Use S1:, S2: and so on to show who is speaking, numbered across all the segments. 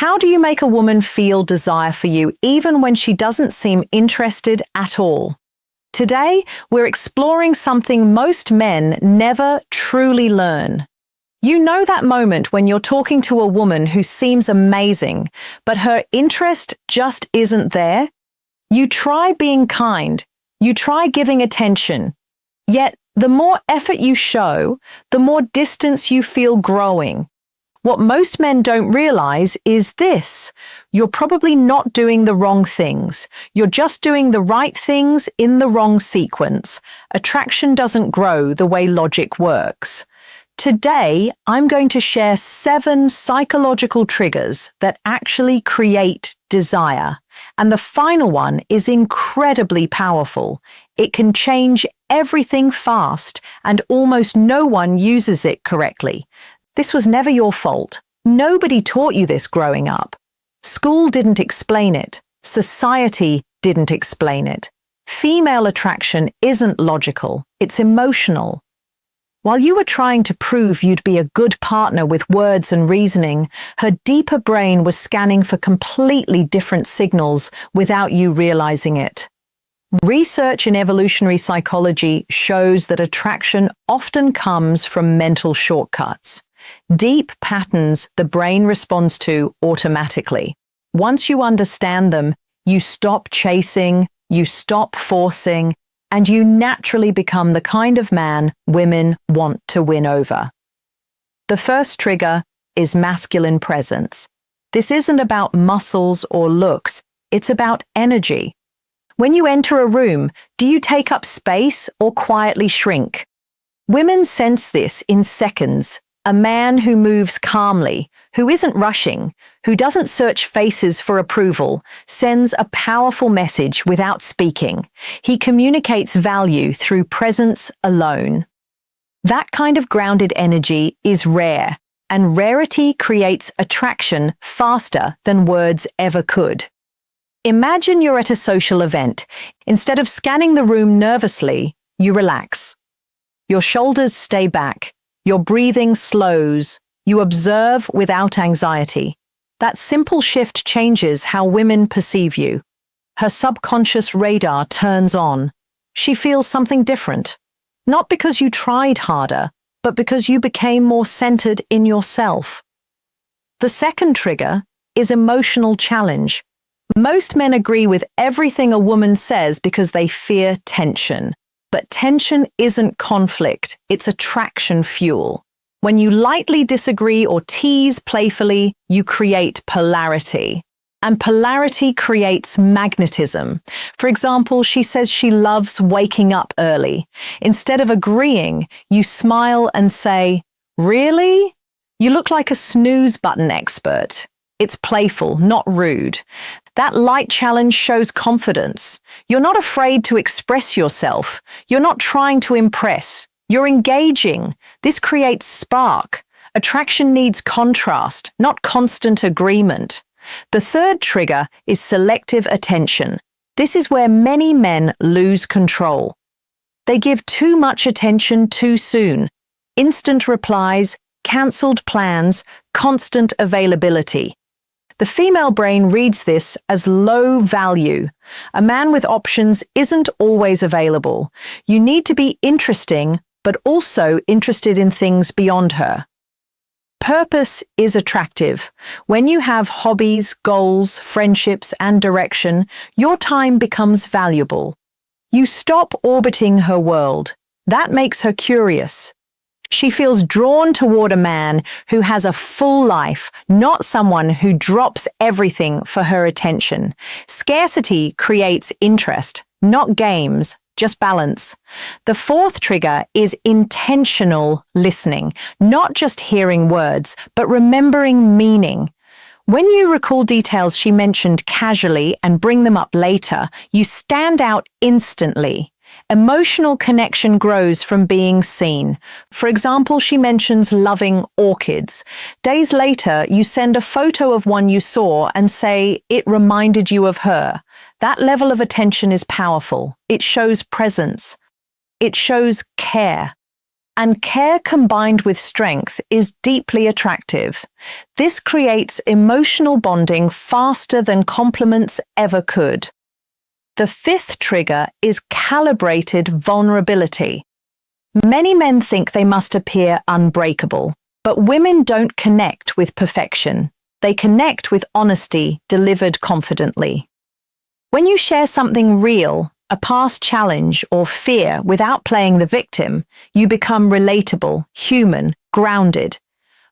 S1: How do you make a woman feel desire for you even when she doesn't seem interested at all? Today, we're exploring something most men never truly learn. You know that moment when you're talking to a woman who seems amazing, but her interest just isn't there? You try being kind, you try giving attention, yet the more effort you show, the more distance you feel growing. What most men don't realize is this: you're probably not doing the wrong things. You're just doing the right things in the wrong sequence. Attraction doesn't grow the way logic works. Today, I'm going to share 7 psychological triggers that actually create desire. And the final one is incredibly powerful. It can change everything fast, and almost no one uses it correctly. This was never your fault. Nobody taught you this growing up. School didn't explain it. Society didn't explain it. Female attraction isn't logical, it's emotional. While you were trying to prove you'd be a good partner with words and reasoning, her deeper brain was scanning for completely different signals without you realizing it. Research in evolutionary psychology shows that attraction often comes from mental shortcuts, deep patterns the brain responds to automatically. Once you understand them, you stop chasing, you stop forcing, and you naturally become the kind of man women want to win over. The first trigger is masculine presence. This isn't about muscles or looks, it's about energy. When you enter a room, do you take up space or quietly shrink? Women sense this in seconds. A man who moves calmly, who isn't rushing, who doesn't search faces for approval, sends a powerful message without speaking. He communicates value through presence alone. That kind of grounded energy is rare, and rarity creates attraction faster than words ever could. Imagine you're at a social event. Instead of scanning the room nervously, you relax. Your shoulders stay back. Your breathing slows. You observe without anxiety. That simple shift changes how women perceive you. Her subconscious radar turns on. She feels something different. Not because you tried harder, but because you became more centered in yourself. The second trigger is emotional challenge. Most men agree with everything a woman says because they fear tension. But tension isn't conflict, it's attraction fuel. When you lightly disagree or tease playfully, you create polarity. And polarity creates magnetism. For example, she says she loves waking up early. Instead of agreeing, you smile and say, "Really? You look like a snooze button expert." It's playful, not rude. That light challenge shows confidence. You're not afraid to express yourself. You're not trying to impress. You're engaging. This creates spark. Attraction needs contrast, not constant agreement. The third trigger is selective attention. This is where many men lose control. They give too much attention too soon. Instant replies, cancelled plans, constant availability. The female brain reads this as low value. A man with options isn't always available. You need to be interesting, but also interested in things beyond her. Purpose is attractive. When you have hobbies, goals, friendships, and direction, your time becomes valuable. You stop orbiting her world. That makes her curious. She feels drawn toward a man who has a full life, not someone who drops everything for her attention. Scarcity creates interest, not games, just balance. The fourth trigger is intentional listening, not just hearing words, but remembering meaning. When you recall details she mentioned casually and bring them up later, you stand out instantly. Emotional connection grows from being seen. For example, she mentions loving orchids. Days later, you send a photo of one you saw and say it reminded you of her. That level of attention is powerful. It shows presence. It shows care. And care combined with strength is deeply attractive. This creates emotional bonding faster than compliments ever could. The fifth trigger is calibrated vulnerability. Many men think they must appear unbreakable, but women don't connect with perfection. They connect with honesty delivered confidently. When you share something real, a past challenge or fear without playing the victim, you become relatable, human, grounded.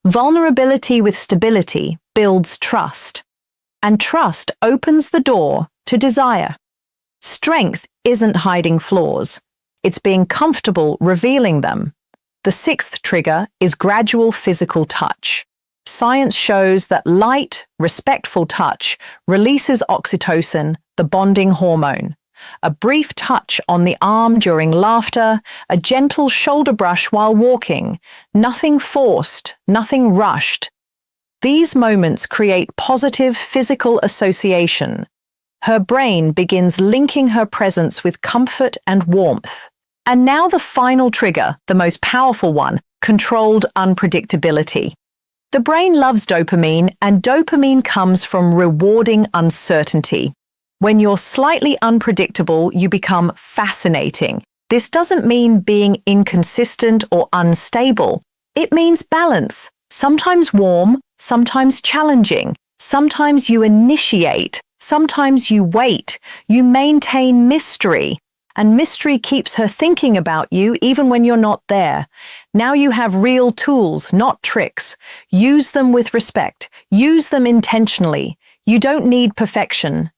S1: Vulnerability with stability builds trust, and trust opens the door to desire. Strength isn't hiding flaws. It's being comfortable revealing them. The sixth trigger is gradual physical touch. Science shows that light, respectful touch releases oxytocin, the bonding hormone. A brief touch on the arm during laughter, a gentle shoulder brush while walking, nothing forced, nothing rushed. These moments create positive physical association. Her brain begins linking her presence with comfort and warmth. And now the final trigger, the most powerful one, controlled unpredictability. The brain loves dopamine, and dopamine comes from rewarding uncertainty. When you're slightly unpredictable, you become fascinating. This doesn't mean being inconsistent or unstable. It means balance, sometimes warm, sometimes challenging. Sometimes you initiate, sometimes you wait. You maintain mystery. And mystery keeps her thinking about you even when you're not there. Now you have real tools, not tricks. Use them with respect. Use them intentionally. You don't need perfection,